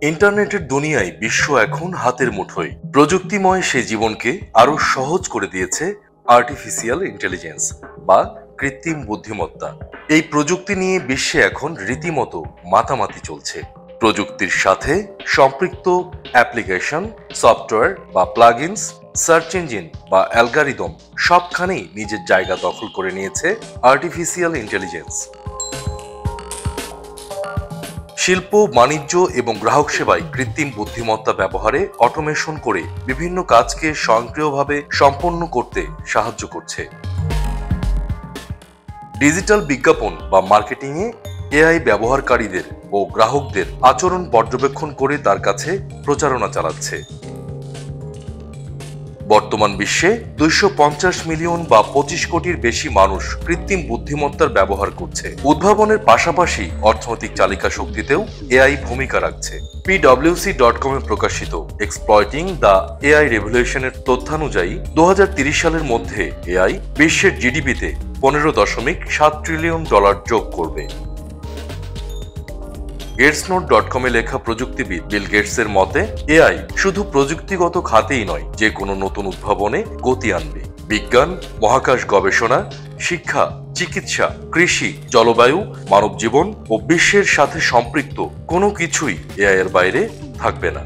ইন্টারনেটের দুনিয়ায় বিশ্ব এখন হাতের মুঠোয়। প্রযুক্তিময় সে জীবনকে আরো সহজ করে দিয়েছে আর্টিফিশিয়াল ইন্টেলিজেন্স বা কৃত্রিম বুদ্ধিমত্তা। এই প্রযুক্তি নিয়ে বিশ্বে এখন রীতিমতো মাতামাতি চলছে। প্রযুক্তির সাথে সম্পৃক্ত অ্যাপ্লিকেশন, সফটওয়্যার বা প্লাগইনস, সার্চ ইঞ্জিন বা অ্যালগরিদম সবখানেই নিজের জায়গা দখল করে নিয়েছে আর্টিফিশিয়াল ইন্টেলিজেন্স। শিল্প, বাণিজ্য এবং গ্রাহক সেবায় কৃত্রিম বুদ্ধিমত্তা ব্যবহারে অটোমেশন করে বিভিন্ন কাজকে স্বয়ংক্রিয়ভাবে সম্পন্ন করতে সাহায্য করছে। ডিজিটাল বিজ্ঞাপন বা মার্কেটিংয়ে এআই ব্যবহারকারীদের ও গ্রাহকদের আচরণ পর্যবেক্ষণ করে তার কাছে প্রচারণা চালাচ্ছে। বর্তমান বিশ্বে 250 মিলিয়ন বা 25 কোটির বেশি মানুষ কৃত্রিম বুদ্ধিমত্তার ব্যবহার করছে। উদ্ভাবনের পাশাপাশি অর্থনৈতিক চালিকা শক্তিতেও এআই ভূমিকা রাখছে। PwC.com এ প্রকাশিত এক্সপ্লয়টিং দ্য এআই রেভলিউশনের তথ্যানুযায়ী 2030 সালের মধ্যে এআই বিশ্বের জিডিপিতে $15.7 ট্রিলিয়ন যোগ করবে। গেটসনোট.com এ লেখা প্রযুক্তিবিদ বিল গেটসের মতে এআই শুধু প্রযুক্তিগত খাতেই নয়, যে কোনো নতুন উদ্ভাবনে গতি আনবে। বিজ্ঞান, মহাকাশ গবেষণা, শিক্ষা, চিকিৎসা, কৃষি, জলবায়ু, মানব জীবন ও বিশ্বের সাথে সম্পৃক্ত কোনো কিছুই এআই এর বাইরে থাকবে না।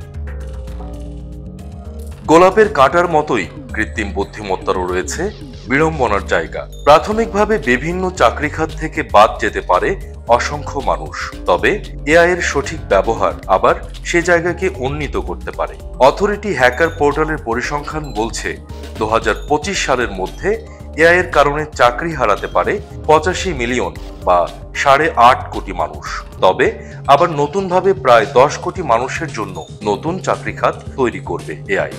গোলাপের কাঁটার মতোই কৃত্রিম বুদ্ধিমত্তারও রয়েছে বিড়ম্বনার জায়গা। প্রাথমিকভাবে বিভিন্ন চাকরি খাত থেকে বাদ যেতে পারে অসংখ্য মানুষ, তবে এআই এর সঠিক ব্যবহার আবার সে জায়গাকে উন্নীত করতে পারে। অথরিটি হ্যাকার পোর্টালের পরিসংখ্যান বলছে 2025 সালের মধ্যে এআই এর কারণে চাকরি হারাতে পারে 85 মিলিয়ন বা 8.5 কোটি মানুষ। তবে আবার নতুনভাবে প্রায় 10 কোটি মানুষের জন্য নতুন চাকরি খাত তৈরি করবে এআই।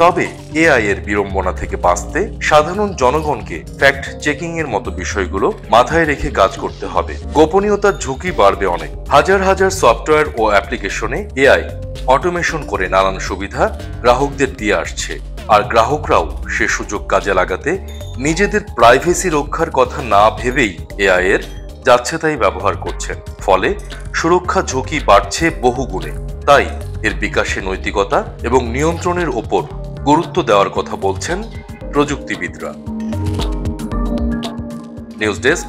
তবে এআই এর বিড়ম্বনা থেকে বাঁচতে সাধারণ জনগণকে ফ্যাক্ট চেকিং এর মতো বিষয়গুলো মাথায় রেখে কাজ করতে হবে। গোপনীয়তার ঝুঁকি বাড়বে অনেক। হাজার হাজার সফটওয়্যার ও অ্যাপ্লিকেশনে এআই অটোমেশন করে নানান সুবিধা গ্রাহকদের দিয়ে আসছে, আর গ্রাহকরাও সে সুযোগ কাজে লাগাতে নিজেদের প্রাইভেসি রক্ষার কথা না ভেবেই এআই এর যাচ্ছে তাই ব্যবহার করছেন। ফলে সুরক্ষা ঝুঁকি বাড়ছে বহুগুণে। তাই এর বিকাশে নৈতিকতা এবং নিয়ন্ত্রণের ওপর গুরুত্ব দেওয়ার কথা বলছেন প্রযুক্তিবিদরা। News desk,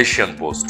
Asian post.